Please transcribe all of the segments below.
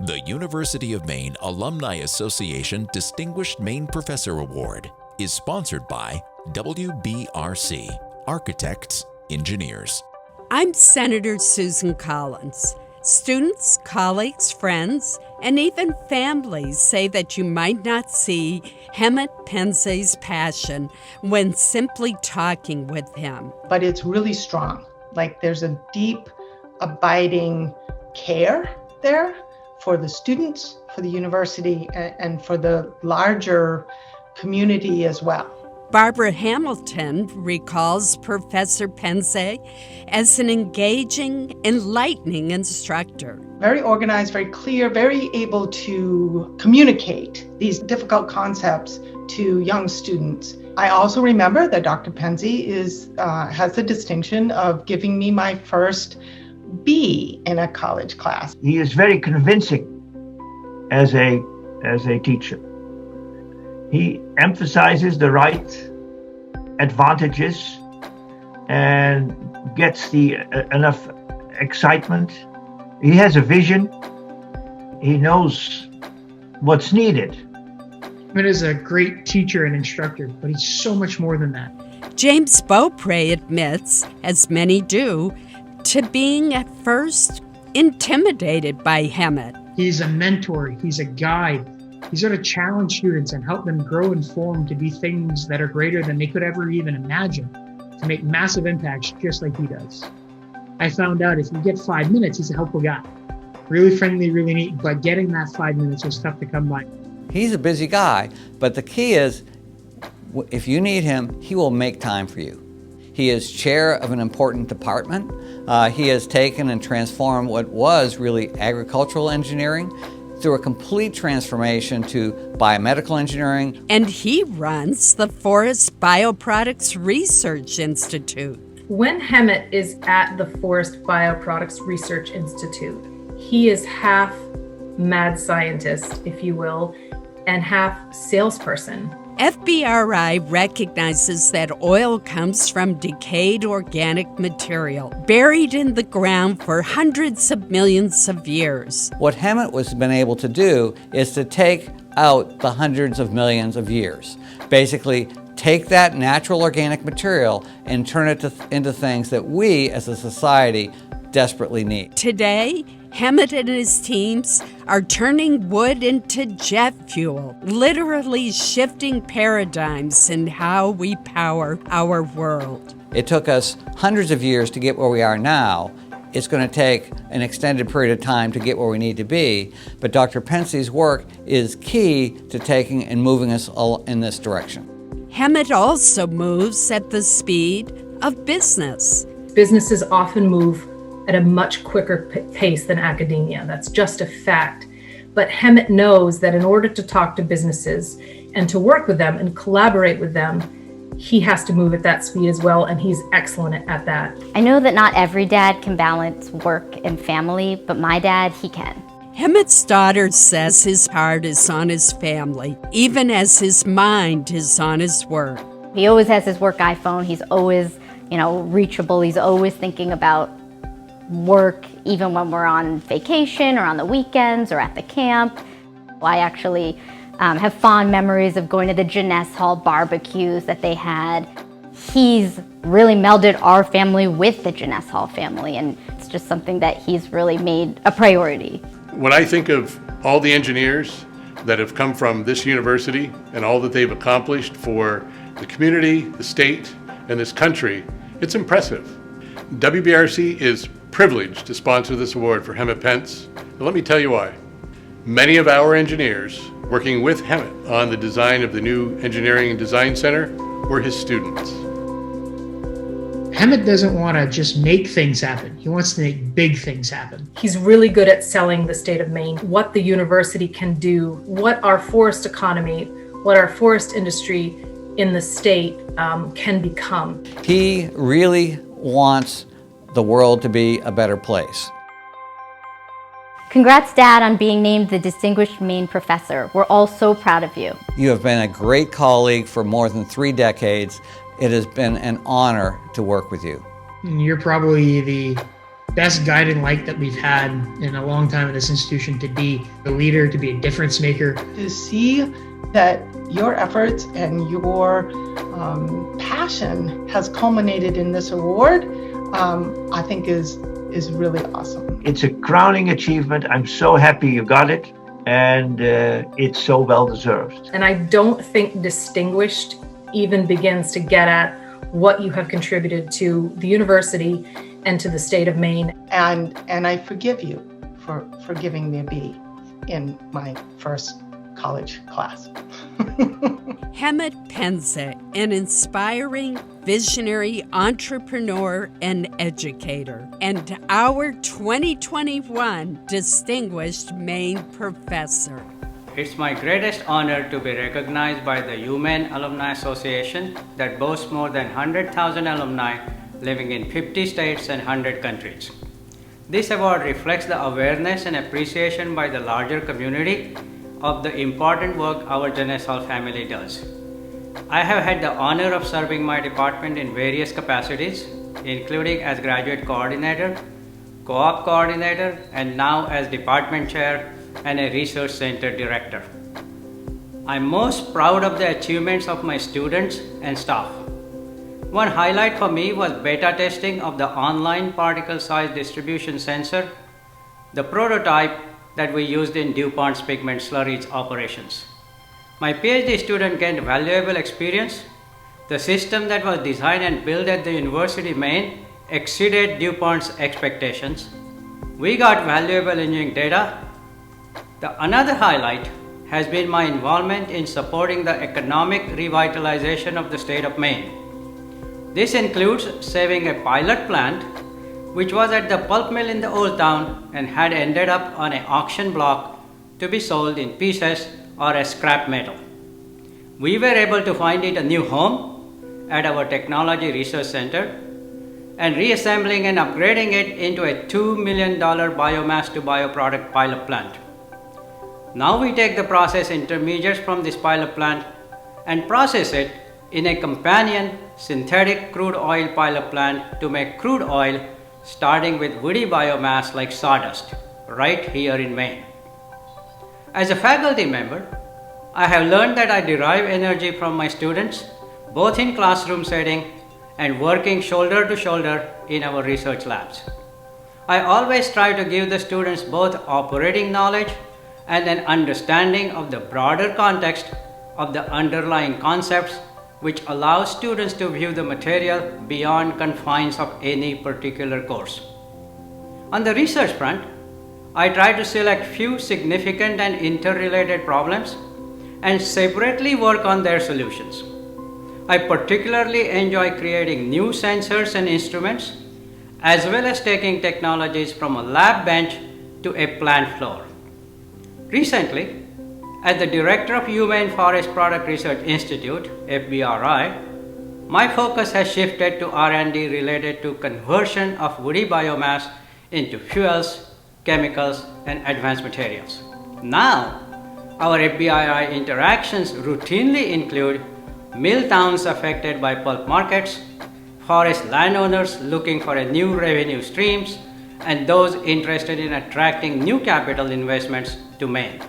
The University of Maine Alumni Association Distinguished Maine Professor Award is sponsored by WBRC, Architects, Engineers. I'm Senator Susan Collins. Students, colleagues, friends, and even families say that you might not see Hemant Pendse's passion when simply talking with him. But it's really strong. Like there's a deep, abiding care there for the students, for the university, and for the larger community as well. Barbara Hamilton recalls Professor Pendse as an engaging, enlightening instructor. Very organized, very clear, very able to communicate these difficult concepts to young students. I also remember that Dr. Pendse has the distinction of giving me my first B in a college class. He is very convincing as a teacher. He emphasizes the right advantages and gets enough excitement. He has a vision. He knows what's needed. Hemant is a great teacher and instructor, but he's so much more than that. James Beaupre admits, as many do, to being at first intimidated by Hemant. He's a mentor. He's a guide. He's going to challenge students and help them grow and form to be things that are greater than they could ever even imagine, to make massive impacts just like he does. I found out if you get 5 minutes, he's a helpful guy. Really friendly, really neat, but getting that 5 minutes was tough to come by. He's a busy guy, but the key is, if you need him, he will make time for you. He is chair of an important department. He has taken and transformed what was really agricultural engineering through a complete transformation to biomedical engineering. And he runs the Forest Bioproducts Research Institute. When Hemant is at the Forest Bioproducts Research Institute, he is half mad scientist, if you will, and half salesperson. FBRI recognizes that oil comes from decayed organic material buried in the ground for hundreds of millions of years. What Hemant has been able to do is to take out the hundreds of millions of years. Basically, take that natural organic material and turn it into things that we as a society desperately need. Today, Hemant and his teams are turning wood into jet fuel, literally shifting paradigms in how we power our world. It took us hundreds of years to get where we are now. It's going to take an extended period of time to get where we need to be, but Dr. Pendse's work is key to taking and moving us all in this direction. Hemant also moves at the speed of business. Businesses often move at a much quicker pace than academia. That's just a fact. But Hemant knows that in order to talk to businesses and to work with them and collaborate with them, he has to move at that speed as well, and he's excellent at that. I know that not every dad can balance work and family, but my dad, he can. Hemant's daughter says his heart is on his family, even as his mind is on his work. He always has his work iPhone. He's always, reachable. He's always thinking about work, even when we're on vacation or on the weekends or at the camp. I actually have fond memories of going to the Jeunesse Hall barbecues that they had. He's really melded our family with the Jeunesse Hall family, and it's just something that he's really made a priority. When I think of all the engineers that have come from this university and all that they've accomplished for the community, the state, and this country, it's impressive. WBRC is privileged to sponsor this award for Hemant Pendse, and let me tell you why. Many of our engineers working with Hemant on the design of the new Engineering and Design Center were his students. Hemant doesn't want to just make things happen. He wants to make big things happen. He's really good at selling the state of Maine, what the university can do, what our forest economy, what our forest industry in the state can become. He really wants the world to be a better place. Congrats, Dad, on being named the Distinguished Maine Professor. We're all so proud of you. You have been a great colleague for more than 3 decades. It has been an honor to work with you. And you're probably the best guiding light that we've had in a long time in this institution, to be the leader, to be a difference maker. To see that your efforts and your passion has culminated in this award, I think is really awesome. It's a crowning achievement. I'm so happy you got it, and it's so well deserved. And I don't think distinguished even begins to get at what you have contributed to the university and to the state of Maine. And I forgive you for giving me a B in my first college class. Hemant Pendse, an inspiring, visionary entrepreneur and educator, and our 2021 Distinguished Maine Professor. It's my greatest honor to be recognized by the UMaine Alumni Association that boasts more than 100,000 alumni living in 50 states and 100 countries. This award reflects the awareness and appreciation by the larger community of the important work our Genesal family does. I have had the honor of serving my department in various capacities, including as graduate coordinator, co-op coordinator, and now as department chair and a research center director. I'm most proud of the achievements of my students and staff. One highlight for me was beta testing of the online particle size distribution sensor, the prototype that we used in DuPont's pigment slurries operations. My PhD student gained valuable experience. The system that was designed and built at the University of Maine exceeded DuPont's expectations. We got valuable engineering data. Another highlight has been my involvement in supporting the economic revitalization of the state of Maine. This includes saving a pilot plant which was at the pulp mill in the old town and had ended up on an auction block to be sold in pieces or as scrap metal. We were able to find it a new home at our Technology Research Center and reassembling and upgrading it into a $2 million biomass to bioproduct pilot plant. Now we take the process intermediates from this pilot plant and process it in a companion synthetic crude oil pilot plant to make crude oil, starting with woody biomass like sawdust, right here in Maine. As a faculty member, I have learned that I derive energy from my students, both in classroom setting and working shoulder to shoulder in our research labs. I always try to give the students both operating knowledge and an understanding of the broader context of the underlying concepts, which allows students to view the material beyond confines of any particular course. On the research front, I try to select few significant and interrelated problems and separately work on their solutions. I particularly enjoy creating new sensors and instruments, as well as taking technologies from a lab bench to a plant floor. Recently, as the director of UMaine Forest Product Research Institute, FBRI, my focus has shifted to R&D related to conversion of woody biomass into fuels, chemicals, and advanced materials. Now, our FBRI interactions routinely include mill towns affected by pulp markets, forest landowners looking for new revenue streams, and those interested in attracting new capital investments to Maine.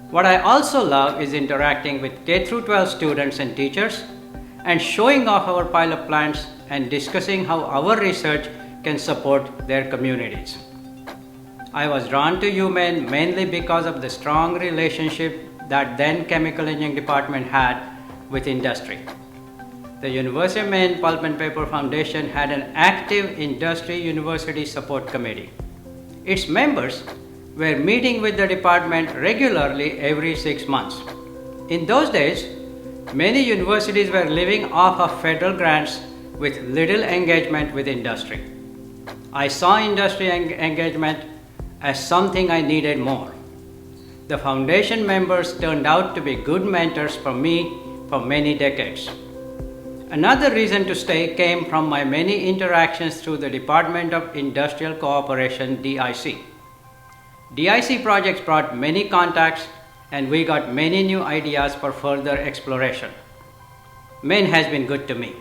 What I also love is interacting with K-12 students and teachers and showing off our pilot plants and discussing how our research can support their communities. I was drawn to UMaine mainly because of the strong relationship that then Chemical Engineering Department had with industry. The University of Maine Pulp and Paper Foundation had an active industry university support committee. Its members were meeting with the department regularly every 6 months. In those days, many universities were living off of federal grants with little engagement with industry. I saw industry engagement as something I needed more. The foundation members turned out to be good mentors for me for many decades. Another reason to stay came from my many interactions through the Department of Industrial Cooperation, DIC. DIC projects brought many contacts and we got many new ideas for further exploration. Maine has been good to me.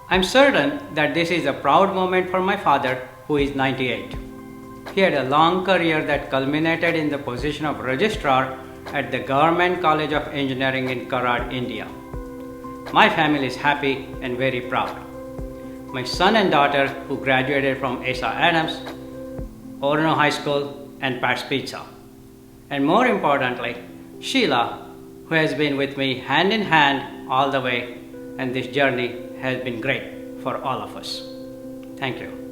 I'm certain that this is a proud moment for my father who is 98. He had a long career that culminated in the position of registrar at the Government College of Engineering in Karad, India. My family is happy and very proud. My son and daughter, who graduated from Asa Adams, Orono High School, and Pat's Pizza. And more importantly, Sheila, who has been with me hand in hand all the way, and this journey has been great for all of us. Thank you.